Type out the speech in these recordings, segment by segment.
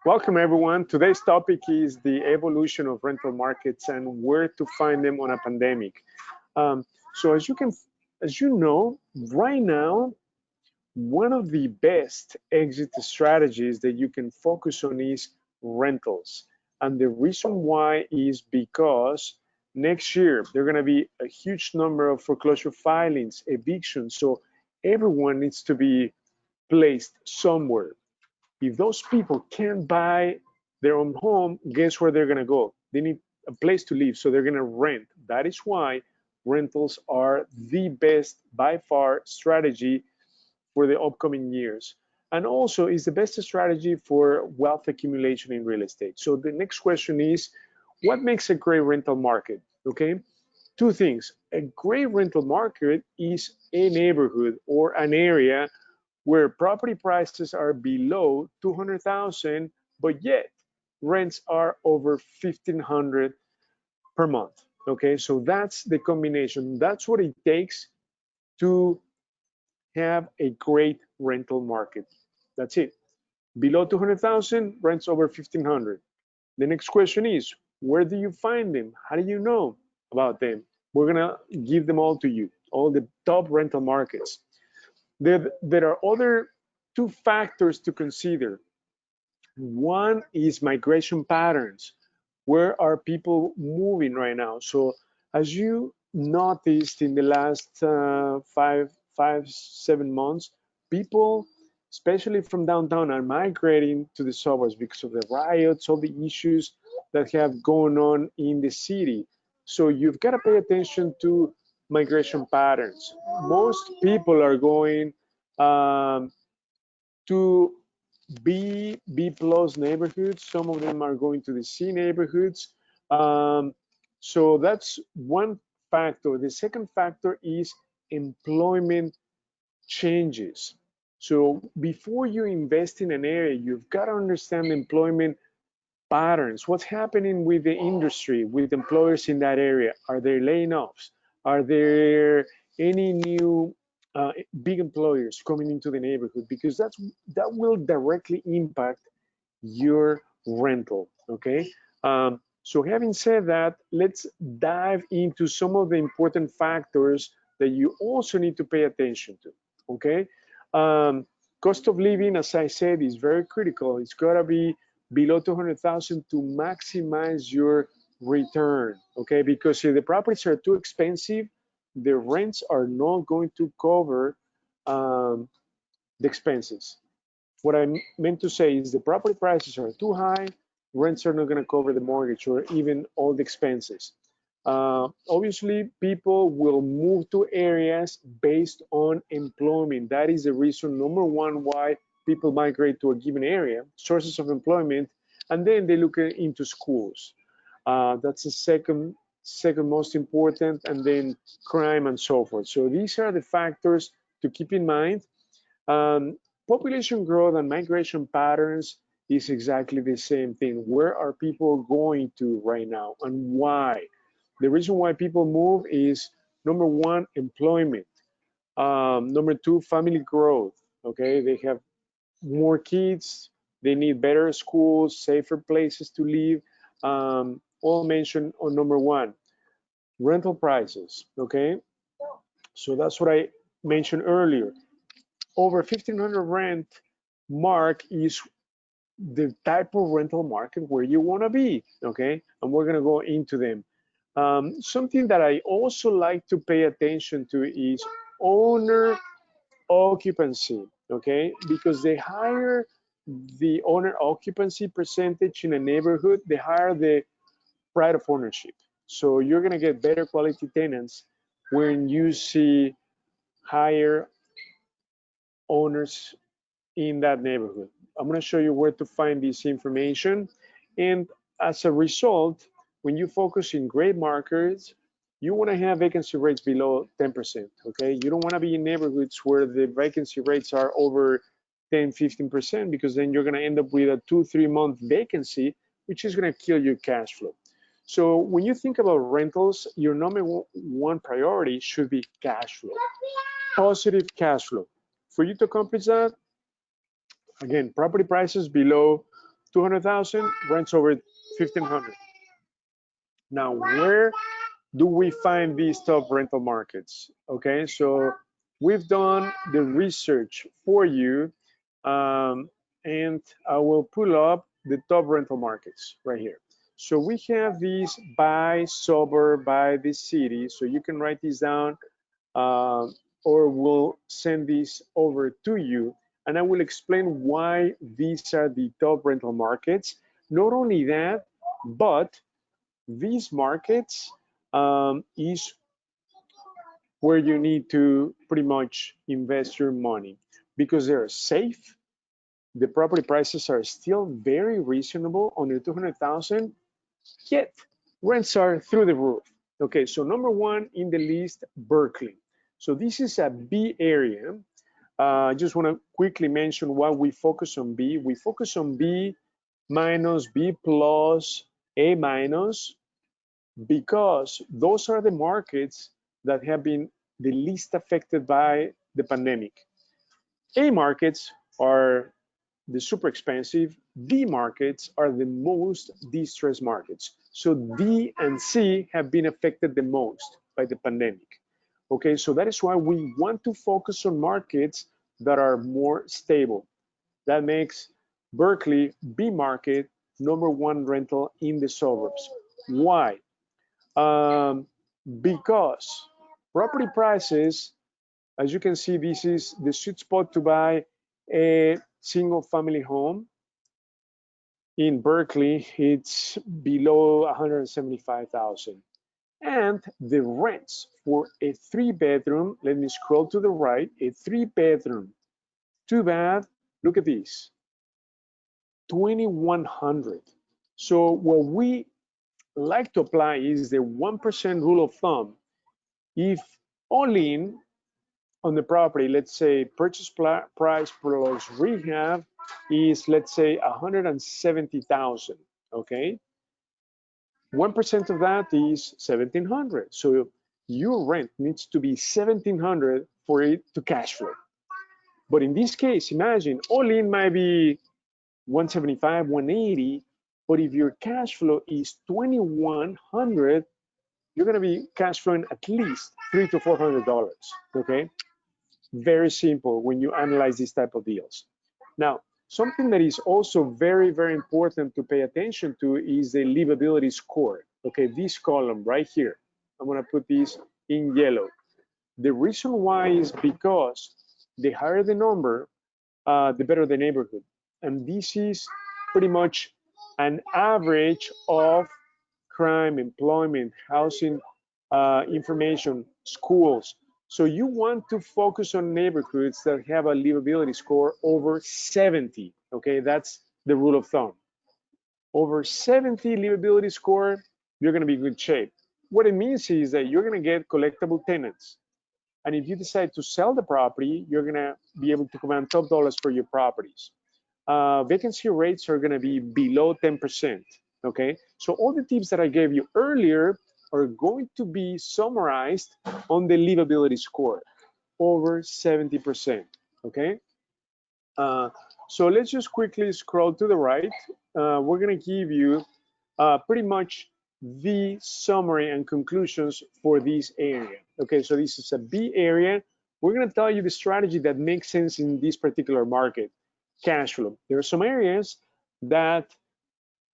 Welcome everyone. Today's topic is the evolution of rental markets and where to find them on a pandemic. So as you know, right now, one of the best exit strategies that you can focus on is rentals. And the reason why is because next year there are going to be a huge number of foreclosure filings, evictions. So everyone needs to be placed somewhere. If those people can't buy their own home, guess where they're going to go? They need a place to live, so they're going to rent. That is why rentals are the best by far strategy for the upcoming years. And also is the best strategy for wealth accumulation in real estate. So the next question is, what makes a great rental market? Okay, two things. A great rental market is a neighborhood or an area where property prices are below 200,000, but yet rents are over 1,500 per month. Okay, so that's the combination. That's what it takes to have a great rental market. That's it. Below 200,000, rents over 1,500. The next question is, where do you find them? How do you know about them? We're gonna give them all to you, all the top rental markets. There are other two factors to consider. One is migration patterns. Where are people moving right now? So as you noticed in the last 7 months, people, especially from downtown, are migrating to the suburbs because of the riots, all the issues that have gone on in the city. So you've got to pay attention to migration patterns. Most people are going to B plus neighborhoods. Some of them are going to the C neighborhoods. So that's one factor. The second factor is employment changes. So before you invest in an area, you've got to understand employment patterns. What's happening with the industry, with employers in that area? Are there laying offs? Are there any new big employers coming into the neighborhood? Because that will directly impact your rental. Okay. So having said that, let's dive into some of the important factors that you also need to pay attention to. Okay. Cost of living, as I said, is very critical. It's got to be below 200,000 to maximize your return. Okay, because if the properties are too expensive, the rents are not going to cover the expenses. What I meant to say is the property prices are too high, rents are not going to cover the mortgage or even all the expenses. Obviously, people will move to areas based on employment. That is the reason, number one, why people migrate to a given area, sources of employment, and then they look into schools. That's the second most important, and then crime and so forth. So these are the factors to keep in mind. Population growth and migration patterns is exactly the same thing. Where are people going to right now and why? The reason why people move is number one, employment. Number two, family growth. Okay, they have more kids, they need better schools, safer places to live. All mentioned on number one. Rental prices. Okay, so that's what I mentioned earlier. Over 1,500 rent mark is the type of rental market where you want to be. Okay, and we're gonna go into them. Something that I also like to pay attention to is owner occupancy, okay? Because the higher the owner occupancy percentage in a neighborhood, the higher the pride of ownership. So you're gonna get better quality tenants when you see higher owners in that neighborhood. I'm gonna show you where to find this information. And as a result, when you focus in great markets, you want to have vacancy rates below 10%. Okay, you don't want to be in neighborhoods where the vacancy rates are over 10-15%, because then you're going to end up with a 2-3 month vacancy, which is going to kill your cash flow. So when you think about rentals, your number one priority should be cash flow, positive cash flow. For you to accomplish that, again, property prices below 200,000, rents over 1,500. Now, where do we find these top rental markets? Okay, so we've done the research for you, and I will pull up the top rental markets right here. So we have these by suburb, by the city. So you can write these down, uh, or we'll send these over to you, and I will explain why these are the top rental markets. Not only that, but these markets is where you need to pretty much invest your money because they're safe. The property prices are still very reasonable, under 200,000, yet rents are through the roof. Okay, so number one in the list, Berkeley. So this is a B area. I just want to quickly mention why we focus on B. We focus on B minus, B plus, A minus, because those are the markets that have been the least affected by the pandemic. A markets are the super expensive. D markets are the most distressed markets. So D and C have been affected the most by the pandemic. Okay, so that is why we want to focus on markets that are more stable. That makes Berkeley B market number one rental in the suburbs. Why? Because property prices, as you can see, this is the sweet spot to buy a single family home. In Berkeley, it's below 175,000. And the rents for a 3-bedroom, let me scroll to the right, a 3-bedroom, 2-bath, look at this, 2,100. So what we like to apply is the 1% rule of thumb. If all in on the property, let's say purchase price plus rehab is, let's say, 170,000, okay? 1% of that is 1,700. So your rent needs to be 1,700 for it to cash flow. But in this case, imagine all in might be 175, 180, but if your cash flow is 2,100, you're going to be cash flowing at least $300 to $400. Okay, very simple when you analyze these type of deals. Now, something that is also very, very important to pay attention to is the livability score. Okay, this column right here. I'm going to put this in yellow. The reason why is because the higher the number, the better the neighborhood. And this is pretty much an average of crime, employment, housing, information, schools. So you want to focus on neighborhoods that have a livability score over 70. Okay, that's the rule of thumb. Over 70 livability score, you're going to be in good shape. What it means is that you're going to get collectible tenants. And if you decide to sell the property, you're going to be able to command top dollars for your properties. Vacancy rates are going to be below 10%. Okay, so all the tips that I gave you earlier are going to be summarized on the livability score, over 70%. Okay, so let's just quickly scroll to the right. We're going to give you pretty much the summary and conclusions for this area. Okay, so this is a B area. We're going to tell you the strategy that makes sense in this particular market. Cash flow. There are some areas that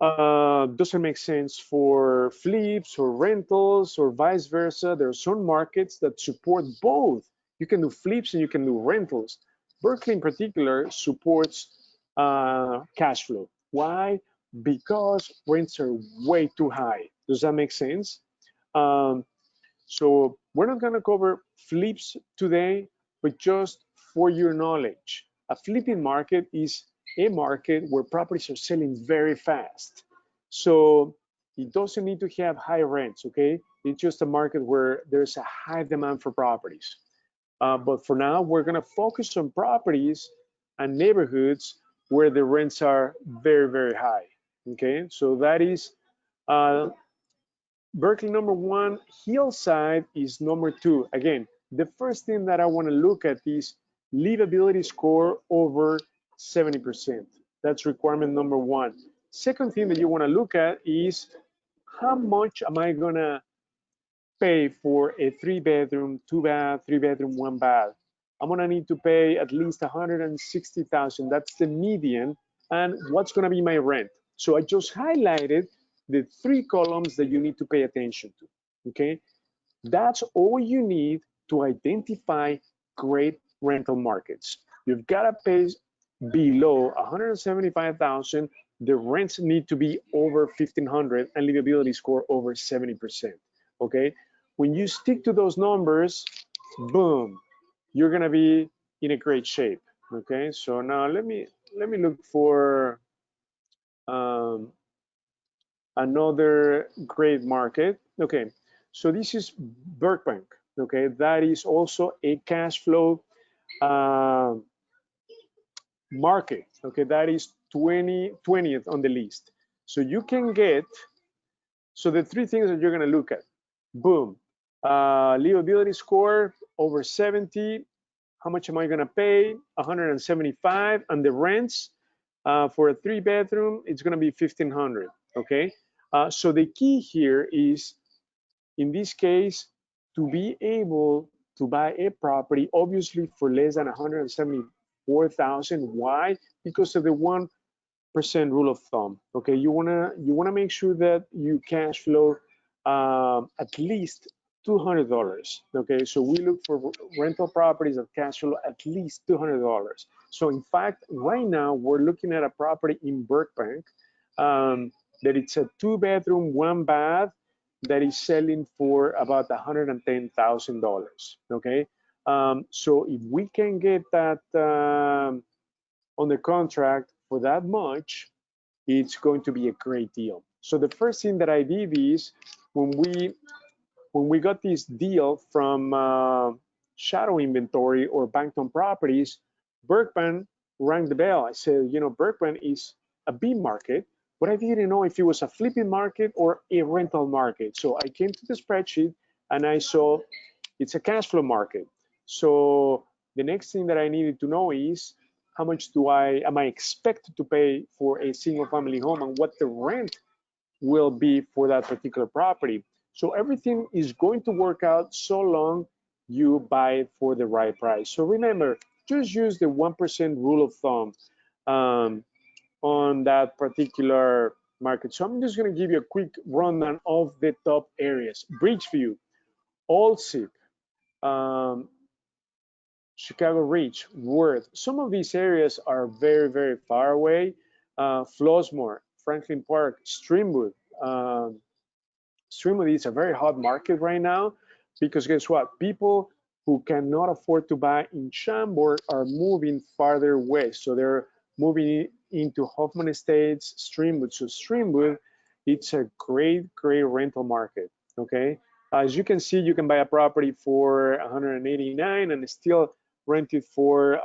doesn't make sense for flips or rentals or vice versa. There are some markets that support both. You can do flips and you can do rentals. Berkeley in particular supports cash flow. Why? Because rents are way too high. Does that make sense? So we're not going to cover flips today, but just for your knowledge, a flipping market is a market where properties are selling very fast. So it doesn't need to have high rents, okay? It's just a market where there's a high demand for properties. But for now, we're going to focus on properties and neighborhoods where the rents are very, very high, okay? So that is Berkeley number one, Hillside is number two. Again, the first thing that I want to look at is livability score over 70%. That's requirement number one. Second thing that you want to look at is how much am I going to pay for a 3-bedroom, 2-bath, 3-bedroom, 1-bath? I'm going to need to pay at least 160,000. That's the median. And what's going to be my rent? So I just highlighted the 3 columns that you need to pay attention to. Okay, that's all you need to identify great rental markets. You've got to pay below 175,000. The rents need to be over 1,500 and livability score over 70%. Okay, when you stick to those numbers, boom, you're gonna be in a great shape. Okay, so now let me look for another great market. Okay, so this is Burbank. Okay, that is also a cash flow uh, market. Okay, that is 20th on the list. So you can get, so the 3 things that you're gonna look at, boom, livability score over 70. How much am I gonna pay? 175, and the rents for a 3-bedroom, it's gonna be 1,500. Okay, so the key here is, in this case, to be able to buy a property, obviously for less than 174,000. Why? Because of the 1% rule of thumb. Okay, you wanna make sure that you cash flow at least $200. Okay, so we look for rental properties that cash flow at least $200. So in fact, right now we're looking at a property in Burbank that it's a 2-bedroom, 1-bath that is selling for about $110,000. Okay, so if we can get that on the contract for that much, it's going to be a great deal. So the first thing that I did is, when we got this deal from Shadow Inventory or Bankton Properties, Berkman rang the bell. I said, you know, Berkman is a B market, but I didn't know if it was a flipping market or a rental market. So I came to the spreadsheet and I saw it's a cash flow market. So the next thing that I needed to know is, how much am I expected to pay for a single family home, and what the rent will be for that particular property. So everything is going to work out so long you buy it for the right price. So remember, just use the 1% rule of thumb on that particular market. So I'm just going to give you a quick rundown of the top areas. Bridgeview, Old Sip, Chicago Ridge, Worth. Some of these areas are very, very far away. Flossmoor, Franklin Park, Streamwood. Streamwood is a very hot market right now because guess what? People who cannot afford to buy in Chambord are moving farther west. So they're moving into Hoffman Estates, Streamwood. So Streamwood, it's a great, great rental market. Okay. As you can see, you can buy a property for 189 and still rent it for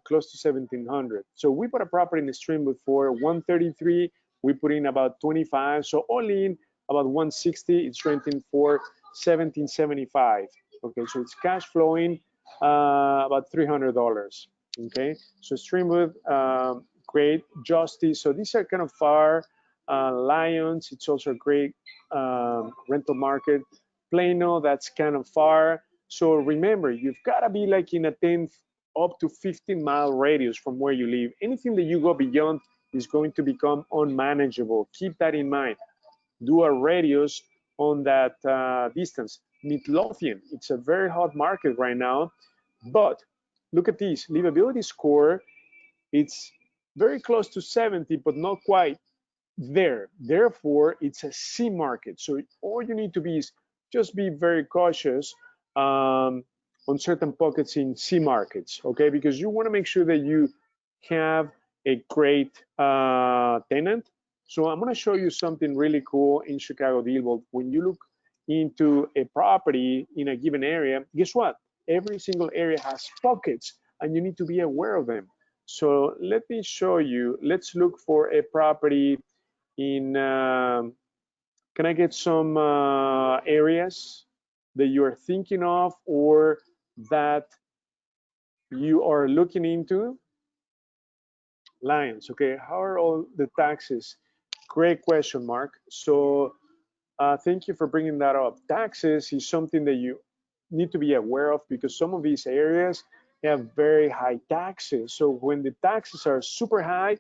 close to 1,700. So we bought a property in the Streamwood for 133. We put in about 25. So all in about 160. It's renting for 1,775. Okay, so it's cash flowing about $300. Okay, so Streamwood, great. Justice. So these are kind of far. Lions, it's also a great rental market. Plano, that's kind of far. So remember, you've got to be like in a 10 up to 15-mile radius from where you live. Anything that you go beyond is going to become unmanageable. Keep that in mind. Do a radius on that distance. Midlothian, it's a very hot market right now, but look at this, livability score, it's very close to 70, but not quite there. Therefore, it's a C market. So all you need to be is just be very cautious on certain pockets in C markets, okay? Because you want to make sure that you have a great tenant. So I'm going to show you something really cool in ChicagoDealVault. When you look into a property in a given area, guess what? Every single area has pockets, and you need to be aware of them. So let me show you. Let's look for a property in, can I get some areas that you are thinking of or that you are looking into? Lions. Okay, how are all the taxes? Great question, Mark. So thank you for bringing that up. Taxes is something that you need to be aware of because some of these areas have very high taxes. So when the taxes are super high,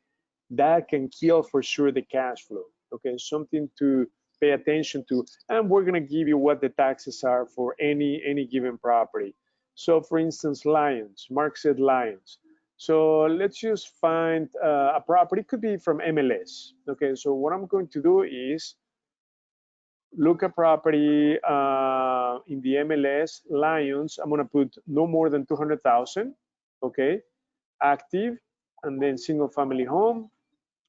that can kill for sure the cash flow. Okay, something to pay attention to. And we're gonna give you what the taxes are for any given property. So for instance, Lions, Mark said Lions. So let's just find a property, it could be from MLS. Okay, so what I'm going to do is look at property in the MLS, Lions, I'm gonna put no more than 200,000, okay? Active, and then single family home.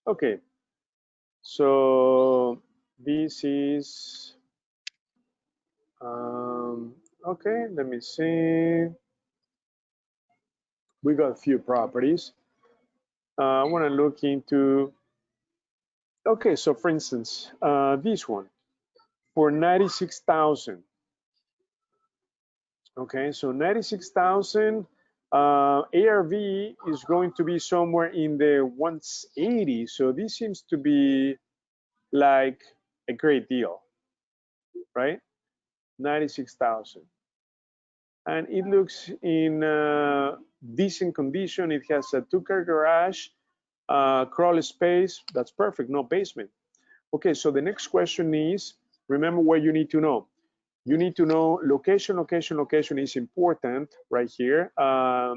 Okay, so this is, okay, let me see. We got a few properties. I wanna look into, okay, so for instance, this one, for 96,000. Okay, so 96,000 ARV is going to be somewhere in the 180. So this seems to be like a great deal, right? 96,000. And it looks in decent condition. It has a two-car garage, crawl space. That's perfect, no basement. Okay, so the next question is, remember what you need to know. You need to know location, location, location is important right here.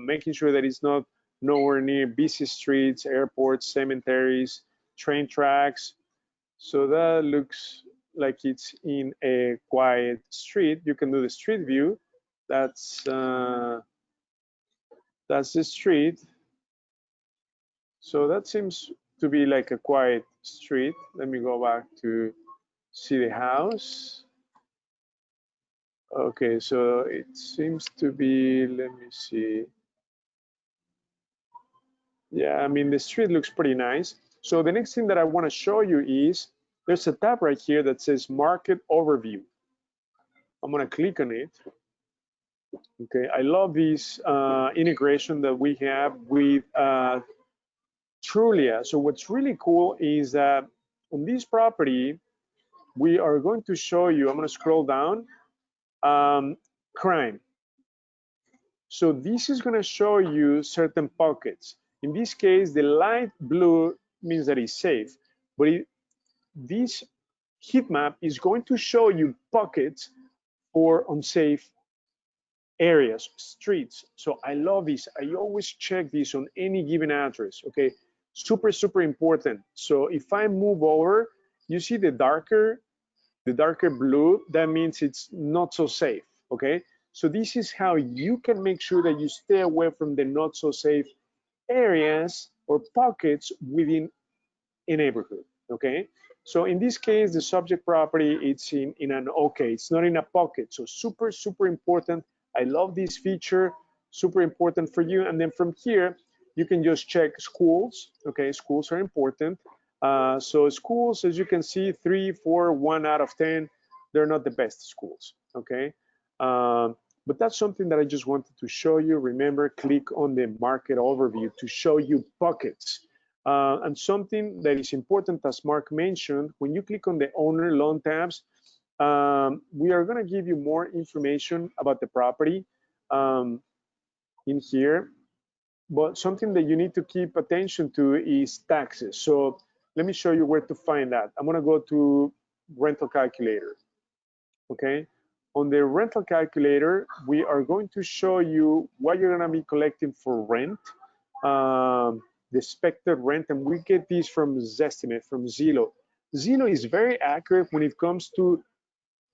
Making sure that it's not nowhere near busy streets, airports, cemeteries, train tracks. So that looks like it's in a quiet street. You can do the street view. That's the street. So that seems to be like a quiet street. Let me go back to see the house. Okay, so it seems to be, let me see. Yeah, I mean, the street looks pretty nice. So the next thing that I want to show you is there's a tab right here that says Market Overview. I'm going to click on it. Okay, I love this integration that we have with Trulia. So what's really cool is that on this property, we are going to show you, I'm going to scroll down, crime. So this is going to show you certain pockets. In this case, the light blue means that it's safe, but this heat map is going to show you pockets for unsafe areas, streets. So I love this. I always check this on any given address, okay? Super, super important. So if I move over, you see the darker blue, that means it's not so safe, okay? So this is how you can make sure that you stay away from the not so safe areas or pockets within a neighborhood, okay? So in this case, the subject property, it's in an okay, it's not in a pocket. So super, super important. I love this feature, super important for you. And then from here, you can just check schools, okay? Schools are important. So schools, as you can see, 3, 4, 1 out of 10, they're not the best schools, okay? But that's something that I just wanted to show you. Remember, click on the market overview to show you pockets. And something that is important, as Mark mentioned, when you click on the owner loan tabs, we are going to give you more information about the property in here. But something that you need to keep attention to is taxes. So let me show you where to find that. I'm going to go to rental calculator. Okay. On the rental calculator, we are going to show you what you're going to be collecting for rent. The expected rent, and we get these from Zestimate, from Zillow. Zillow is very accurate when it comes to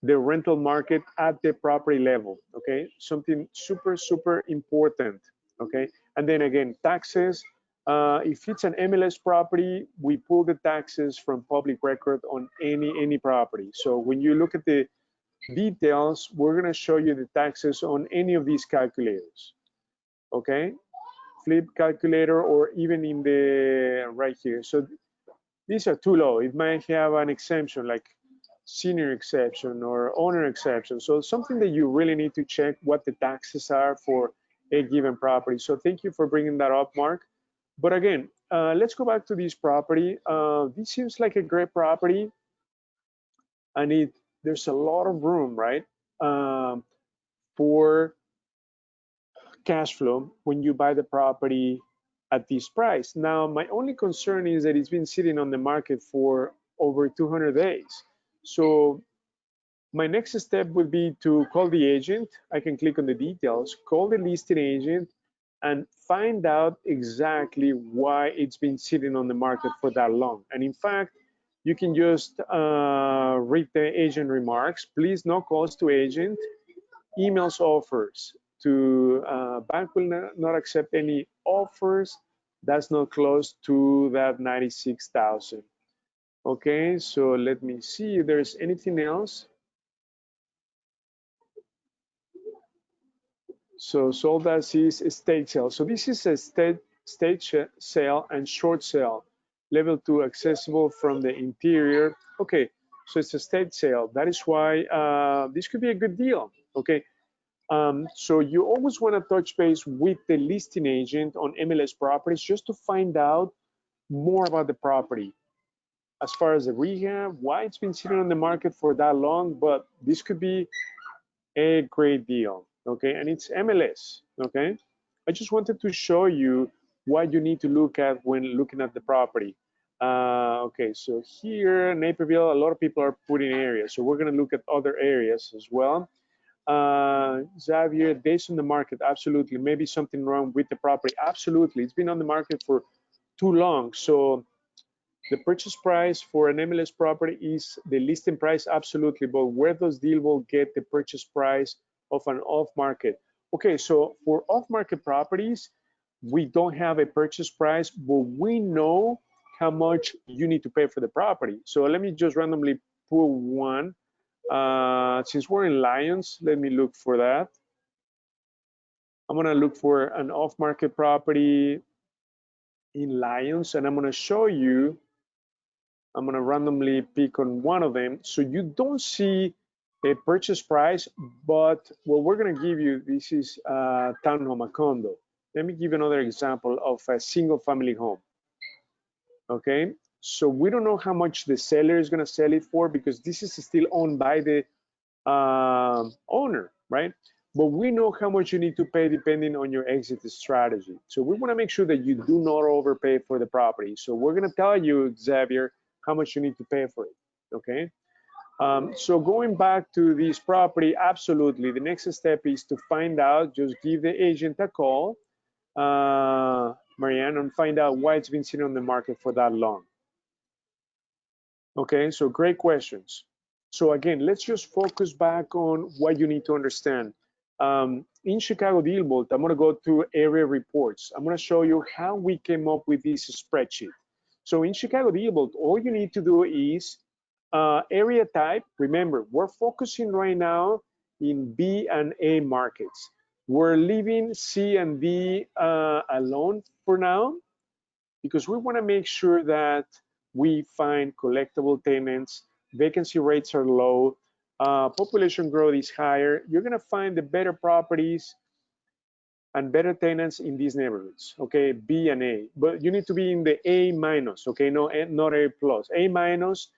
the rental market at the property level, okay? Something super, super important, okay? And then again, taxes. If it's an MLS property, we pull the taxes from public record on any property. So when you look at the details, we're gonna show you the taxes on any of these calculators, okay? Flip calculator, or even in the right here. So these are too low. It might have an exemption like senior exception or owner exception. So something that you really need to check what the taxes are for a given property. So thank you for bringing that up, Mark. But again, let's go back to this property. This seems like a great property, and there's a lot of room, right, for cash flow when you buy the property at this price. Now, my only concern is that it's been sitting on the market for over 200 days. So my next step would be to call the agent. I can click on the details, call the listing agent, and find out exactly why it's been sitting on the market for that long. And in fact, you can just read the agent remarks. Please, no calls to agent, emails offers to bank will not accept any offers that's not close to that 96,000. Okay, so let me see if there's anything else. So sold as is estate sale. So this is a state sale and short sale. Level 2 accessible from the interior. Okay, so it's a state sale. That is why this could be a good deal. Okay, so you always want to touch base with the listing agent on MLS properties just to find out more about the property. As far as the rehab, why it's been sitting on the market for that long, but this could be a great deal, okay? And it's MLS, okay? I just wanted to show you what you need to look at when looking at the property. Okay, so here, Naperville, a lot of people are putting areas, so we're gonna look at other areas as well. Xavier, days on the market, absolutely. Maybe something wrong with the property, absolutely. It's been on the market for too long, so the purchase price for an MLS property is the listing price, absolutely, but where does DealVault get the purchase price of an off-market? Okay, so for off-market properties, we don't have a purchase price, but we know how much you need to pay for the property. So let me just randomly pull one. Since we're in Lions, let me look for that. I'm gonna look for an off-market property in Lions, and I'm gonna show you. I'm gonna randomly pick on one of them. So you don't see a purchase price, but what we're gonna give you, this is a townhome, a condo. Let me give you another example of a single family home. Okay, so we don't know how much the seller is gonna sell it for because this is still owned by the owner, right? But we know how much you need to pay depending on your exit strategy. So we wanna make sure that you do not overpay for the property. So we're gonna tell you, Xavier, how much you need to pay for it, okay? So going back to this property, absolutely. The next step is to find out, just give the agent a call, Marianne, and find out why it's been sitting on the market for that long. Okay, so great questions. So again, let's just focus back on what you need to understand. In ChicagoDealVault, I'm gonna go to area reports. I'm gonna show you how we came up with this spreadsheet. So in ChicagoDealVault, all you need to do is area type. Remember, we're focusing right now in B and A markets. We're leaving C and D alone for now because we want to make sure that we find collectible tenants, vacancy rates are low, population growth is higher. You're going to find the better properties and better tenants in these neighborhoods, okay, B and A. But you need to be in the A minus, okay, no, not A plus, A minus,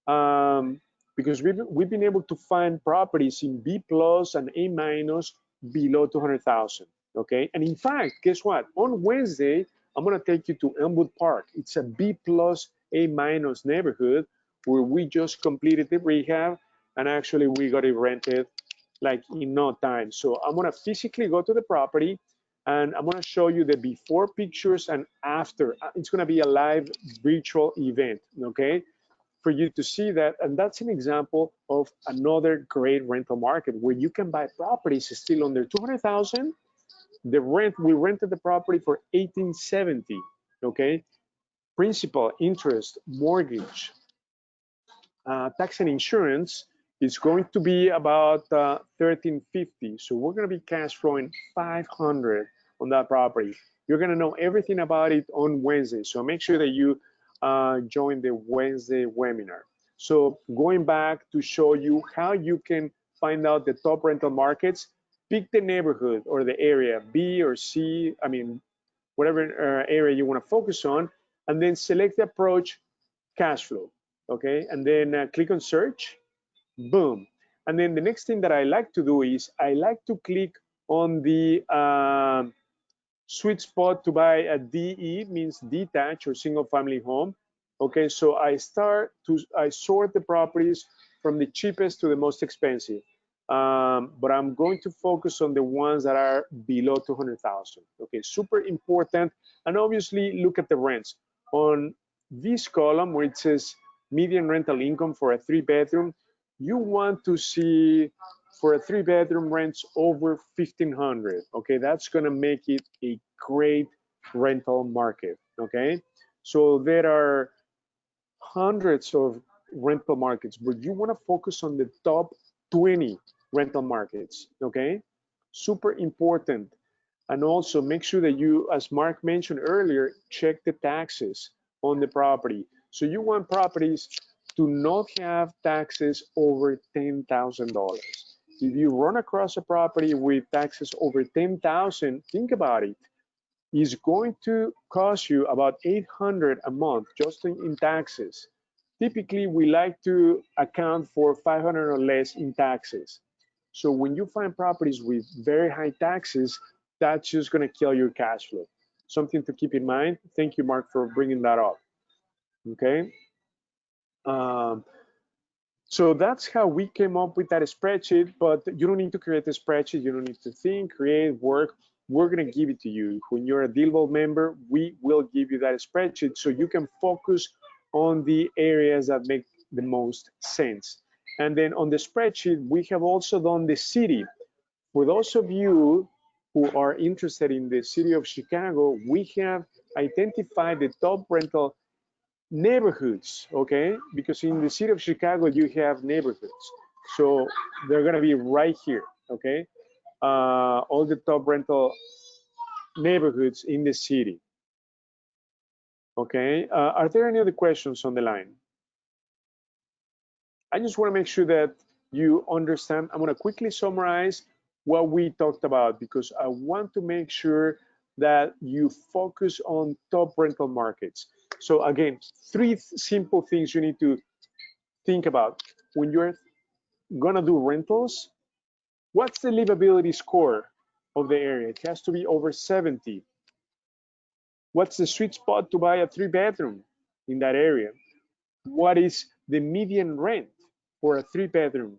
because we've been able to find properties in B plus and A minus below 200,000, okay? And in fact, guess what? On Wednesday, I'm gonna take you to Elmwood Park. It's a B plus, A minus neighborhood where we just completed the rehab and actually we got it rented like in no time. So I'm gonna physically go to the property and I'm gonna show you the before pictures and after. It's gonna be a live virtual event, okay? For you to see that, and that's an example of another great rental market where you can buy properties still under 200,000. The rent, we rented the property for 1870, okay? Principal, interest, mortgage, tax and insurance is going to be about 1350. So we're gonna be cash flowing 500 on that property. You're gonna know everything about it on Wednesday. So make sure that you join the Wednesday webinar. So going back to show you how you can find out the top rental markets, pick the neighborhood or the area, B or C, I mean, whatever area you wanna focus on, and then select the approach cash flow, okay? And then click on search, boom. And then the next thing that I like to do is I like to click on the sweet spot to buy a DE, means detached or single family home. Okay, so I sort the properties from the cheapest to the most expensive. But I'm going to focus on the ones that are below 200,000. Okay, super important. And obviously look at the rents. On this column where it says median rental income for a 3-bedroom, you want to see for a 3-bedroom rents over 1,500. Okay, that's gonna make it a great rental market. Okay, so there are hundreds of rental markets, but you want to focus on the top 20 rental markets. Okay, super important. And also make sure that you, as Mark mentioned earlier, check the taxes on the property. So you want properties to not have taxes over $10,000. If you run across a property with taxes over 10,000, think about it. It's going to cost you about 800 a month just in taxes. Typically, we like to account for 500 or less in taxes. So when you find properties with very high taxes, that's just going to kill your cash flow. Something to keep in mind. Thank you, Mark, for bringing that up. Okay. So that's how we came up with that spreadsheet, but you don't need to create a spreadsheet. You don't need to think, create, work. We're going to give it to you. When you're a DealVault member, we will give you that spreadsheet so you can focus on the areas that make the most sense. And then on the spreadsheet, we have also done the city. For those of you who are interested in the city of Chicago, we have identified the top rental neighborhoods, okay? Because in the city of Chicago, you have neighborhoods. So they're gonna be right here, okay? All the top rental neighborhoods in the city. Okay, are there any other questions on the line? I just wanna make sure that you understand. I'm gonna quickly summarize what we talked about because I want to make sure that you focus on top rental markets. So again, 3 simple things you need to think about when you're gonna do rentals. What's the livability score of the area? It has to be over 70. What's the sweet spot to buy a 3-bedroom in that area? What is the median rent for a 3-bedroom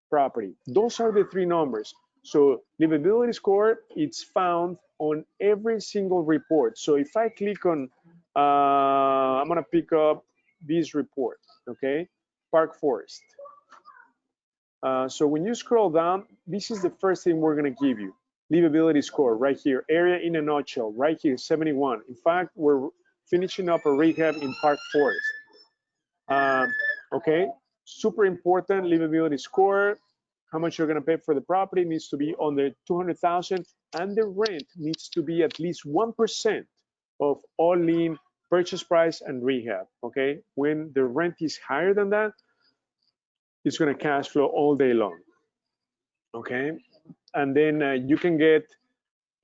property? Those are the 3 numbers. So livability score, it's found on every single report. So if I click on, I'm gonna pick up this report, okay? Park Forest. So when you scroll down, this is the first thing we're gonna give you. Livability score right here, area in a nutshell, right here, 71. In fact, we're finishing up a rehab in Park Forest. Okay, super important, livability score. How much you're gonna pay for the property needs to be under 200,000, and the rent needs to be at least 1% of all-in purchase price and rehab. Okay, when the rent is higher than that, it's gonna cash flow all day long. Okay, and then you can get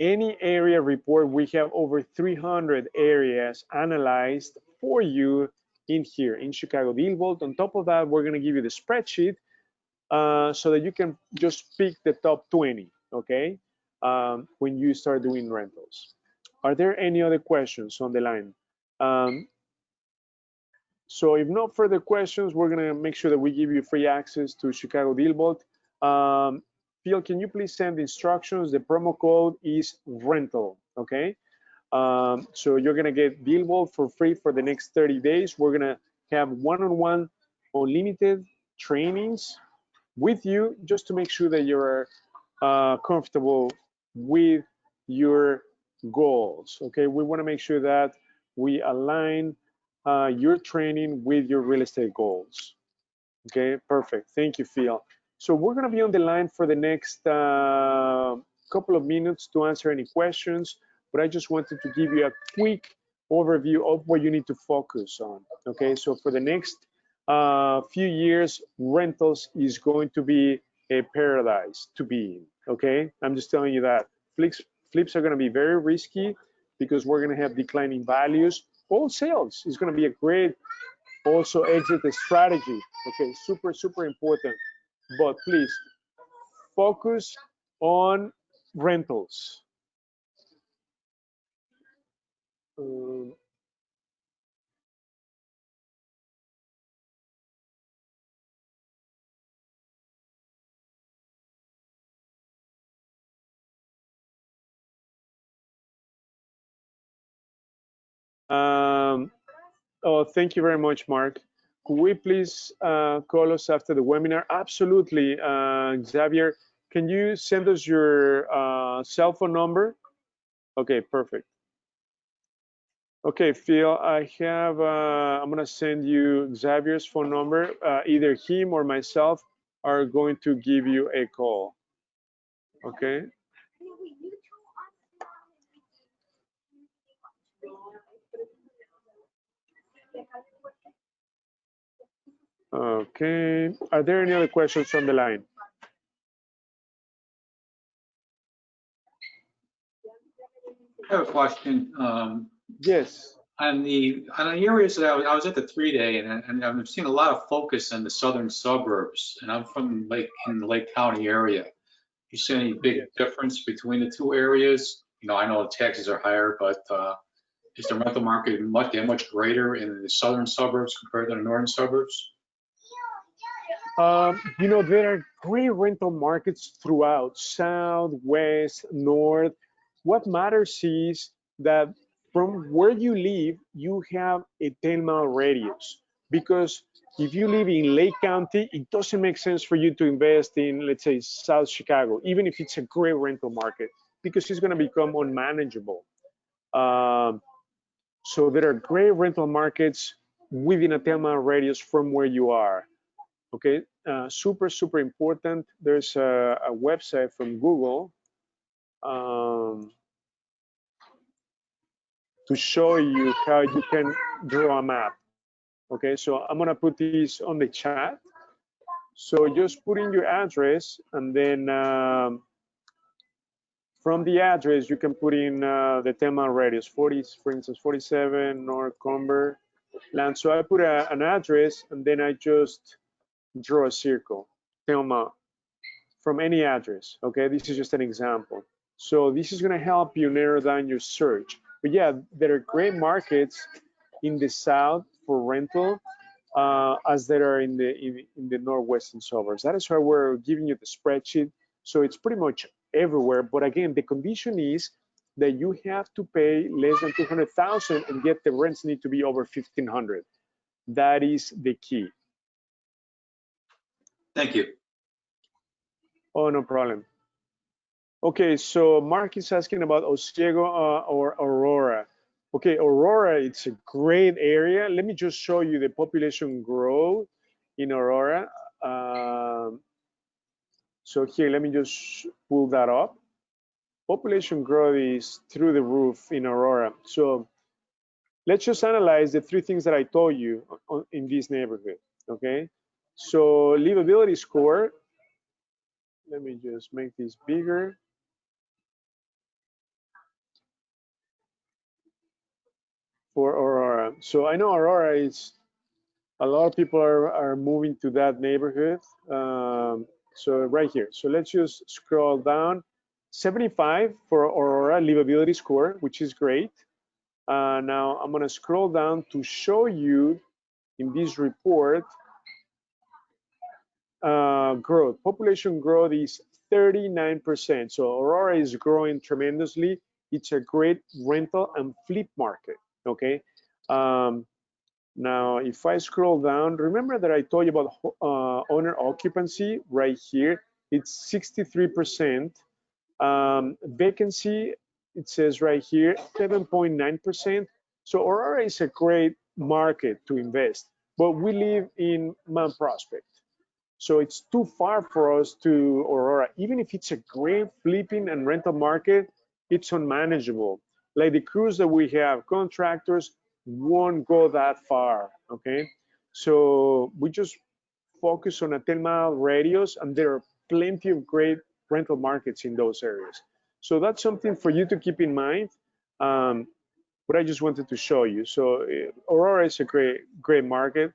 any area report. We have over 300 areas analyzed for you in here in ChicagoDealVault. On top of that, we're gonna give you the spreadsheet so that you can just pick the top 20, okay, when you start doing rentals. Are there any other questions on the line? So if no further questions, we're gonna make sure that we give you free access to ChicagoDealVault. Phil, can you please send the instructions? The promo code is rental, okay? So you're gonna get DealVault for free for the next 30 days. We're gonna have one-on-one unlimited trainings with you just to make sure that you're comfortable with your goals, okay? We wanna make sure that we align your training with your real estate goals. Okay, perfect. Thank you, Phil. So we're going to be on the line for the next couple of minutes to answer any questions, but I just wanted to give you a quick overview of what you need to focus on. Okay, so for the next few years, rentals is going to be a paradise to be in. Okay, I'm just telling you that. Flips are going to be very risky because we're going to have declining values. wholesales is going to be a great also exit strategy. Okay, super, super important. But please focus on rentals. Um, um, oh, thank you very much, Mark. Could we please call us after the webinar? Absolutely, Xavier. Can you send us your cell phone number? Okay, perfect. Okay, Phil, I have, I'm gonna send you Xavier's phone number. Either him or myself are going to give you a call. Okay. Okay. Are there any other questions on the line? I have a question. Yes. On the areas that I was at the 3-day, and I've seen a lot of focus on the southern suburbs, and I'm from in the Lake County area. You see any big difference between the two areas? You know, I know the taxes are higher, but is the rental market much greater in the southern suburbs compared to the northern suburbs? You know, there are great rental markets throughout, south, west, north. What matters is that from where you live, you have a 10-mile radius. Because if you live in Lake County, it doesn't make sense for you to invest in, let's say, South Chicago, even if it's a great rental market, because it's going to become unmanageable. So there are great rental markets within a 10-mile radius from where you are. Okay, super, super important. There's a website from Google to show you how you can draw a map. Okay, so I'm gonna put this on the chat. So just put in your address, and then from the address, you can put in the 10-mile radius, 40, for instance, 47 North Cumberland. So I put an address, and then I just draw a circle, 10-mile, from any address. Okay, this is just an example. So this is going to help you narrow down your search. But yeah, there are great markets in the south for rental, as there are in the northwestern suburbs. That is why we're giving you the spreadsheet. So it's pretty much everywhere. But again, the condition is that you have to pay less than 200,000, and yet the rents need to be over 1,500. That is the key. Thank you. Oh, no problem. Okay, so Mark is asking about Osiego or Aurora. Okay, Aurora, it's a great area. Let me just show you the population growth in Aurora. So here, let me just pull that up. Population growth is through the roof in Aurora. So let's just analyze the three things that I told you in this neighborhood, okay? So livability score, let me just make this bigger. For Aurora. So I know Aurora is, a lot of people are moving to that neighborhood. So right here. So let's just scroll down. 75 for Aurora livability score, which is great. Now I'm gonna scroll down to show you in this report growth. Population growth is 39%. So Aurora is growing tremendously. It's a great rental and flip market, okay? Now, if I scroll down, remember that I told you about owner occupancy right here. It's 63%. Vacancy, it says right here, 7.9%. So Aurora is a great market to invest, but we live in Mount Prospect. So it's too far for us to Aurora. Even if it's a great flipping and rental market, it's unmanageable. Like the crews that we have, contractors won't go that far, okay? So we just focus on a 10-mile radius, and there are plenty of great rental markets in those areas. So that's something for you to keep in mind. but I just wanted to show you. So Aurora is a great market.